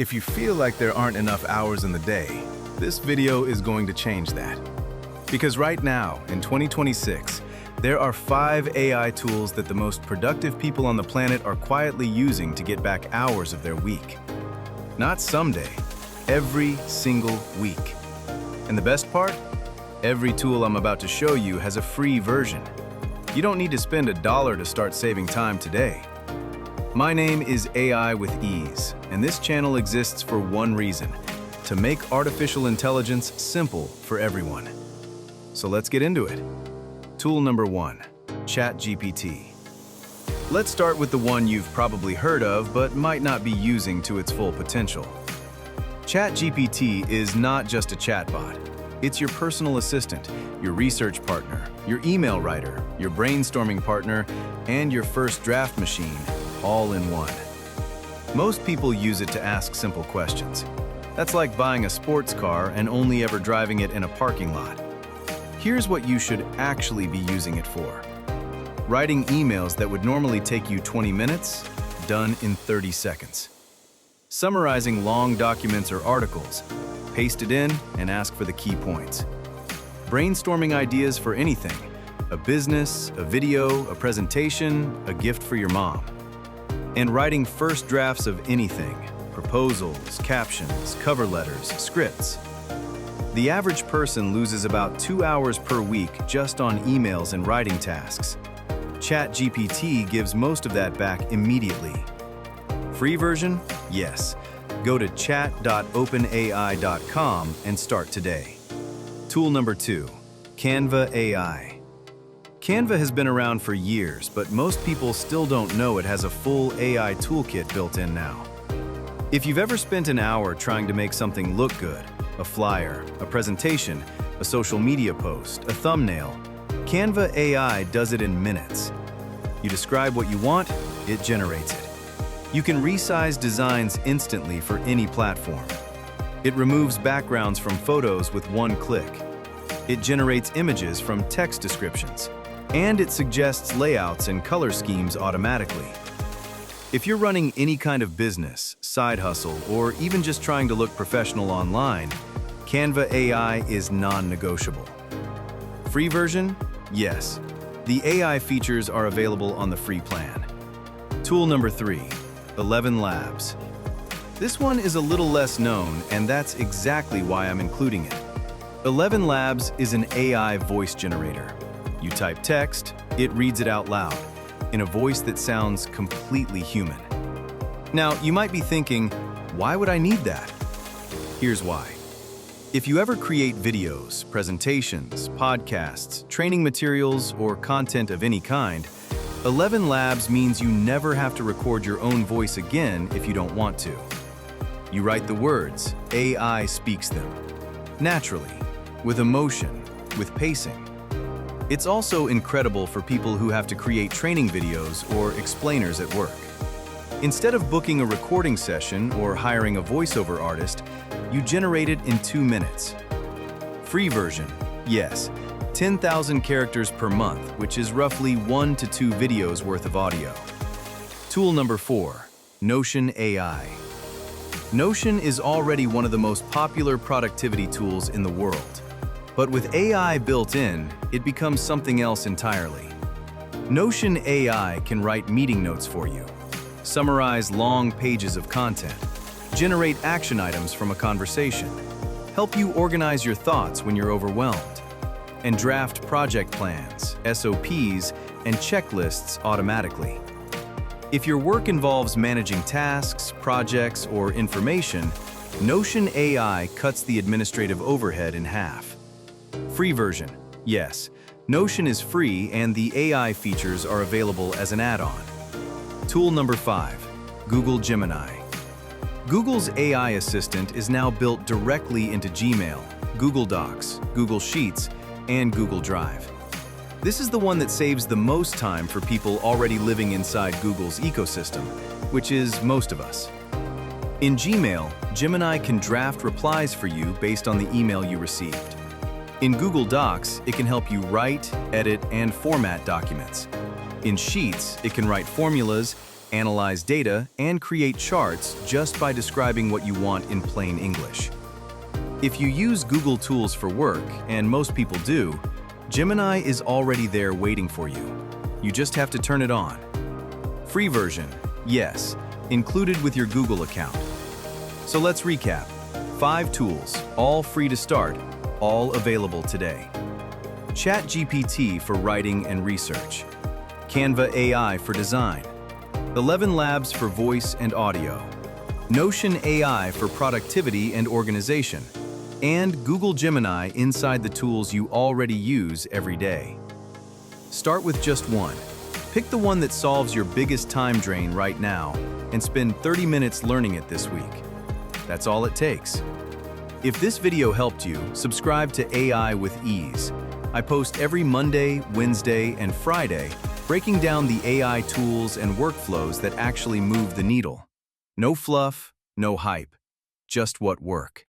If you feel like there aren't enough hours in the day, this video is going to change that. Because right now, in 2026, there are 5 AI tools that the most productive people on the planet are quietly using to get back hours of their week. Not someday, every single week. And the best part? Every tool I'm about to show you has a free version. You don't need to spend $1 to start saving time today. My name is AI with Ease, and this channel exists for one reason: to make artificial intelligence simple for everyone. So let's get into it. Tool number 1, ChatGPT. Let's start with the one you've probably heard of but might not be using to its full potential. ChatGPT is not just a chatbot. It's your personal assistant, your research partner, your email writer, your brainstorming partner, and your first draft machine, all in one. Most people use it to ask simple questions. That's like buying a sports car and only ever driving it in a parking lot. Here's what you should actually be using it for. Writing emails that would normally take you 20 minutes, done in 30 seconds. Summarizing long documents or articles, paste it in and ask for the key points. Brainstorming ideas for anything: a business, a video, a presentation, a gift for your mom. And writing first drafts of anything: proposals, captions, cover letters, scripts. The average person loses about 2 hours per week just on emails and writing tasks. ChatGPT gives most of that back immediately. Free version? Yes. Go to chat.openai.com and start today. Tool number 2, Canva AI. Canva has been around for years, but most people still don't know it has a full AI toolkit built in now. If you've ever spent an hour trying to make something look good, a flyer, a presentation, a social media post, a thumbnail, Canva AI does it in minutes. You describe what you want, it generates it. You can resize designs instantly for any platform. It removes backgrounds from photos with one click. It generates images from text descriptions. And it suggests layouts and color schemes automatically. If you're running any kind of business, side hustle, or even just trying to look professional online, Canva AI is non-negotiable. Free version? Yes. The AI features are available on the free plan. Tool number 3, ElevenLabs. This one is a little less known, and that's exactly why I'm including it. ElevenLabs is an AI voice generator. You type text, it reads it out loud, in a voice that sounds completely human. Now, you might be thinking, why would I need that? Here's why. If you ever create videos, presentations, podcasts, training materials, or content of any kind, ElevenLabs means you never have to record your own voice again if you don't want to. You write the words, AI speaks them. Naturally, with emotion, with pacing. It's also incredible for people who have to create training videos or explainers at work. Instead of booking a recording session or hiring a voiceover artist, you generate it in 2 minutes. Free version? Yes, 10,000 characters per month, which is roughly 1 to 2 videos worth of audio. Tool number 4, Notion AI. Notion is already one of the most popular productivity tools in the world. But with AI built in, it becomes something else entirely. Notion AI can write meeting notes for you, summarize long pages of content, generate action items from a conversation, help you organize your thoughts when you're overwhelmed, and draft project plans, SOPs, and checklists automatically. If your work involves managing tasks, projects, or information, Notion AI cuts the administrative overhead in half. Free version? Yes. Notion is free and the AI features are available as an add-on. Tool number 5, Google Gemini. Google's AI assistant is now built directly into Gmail, Google Docs, Google Sheets, and Google Drive. This is the one that saves the most time for people already living inside Google's ecosystem, which is most of us. In Gmail, Gemini can draft replies for you based on the email you received. In Google Docs, it can help you write, edit, and format documents. In Sheets, it can write formulas, analyze data, and create charts just by describing what you want in plain English. If you use Google tools for work, and most people do, Gemini is already there waiting for you. You just have to turn it on. Free version, yes, included with your Google account. So let's recap. 5 tools, all free to start, all available today. ChatGPT for writing and research. Canva AI for design. ElevenLabs for voice and audio. Notion AI for productivity and organization. And Google Gemini inside the tools you already use every day. Start with just one. Pick the one that solves your biggest time drain right now and spend 30 minutes learning it this week. That's all it takes. If this video helped you, subscribe to AI with Ease. I post every Monday, Wednesday, and Friday, breaking down the AI tools and workflows that actually move the needle. No fluff, no hype, just what work.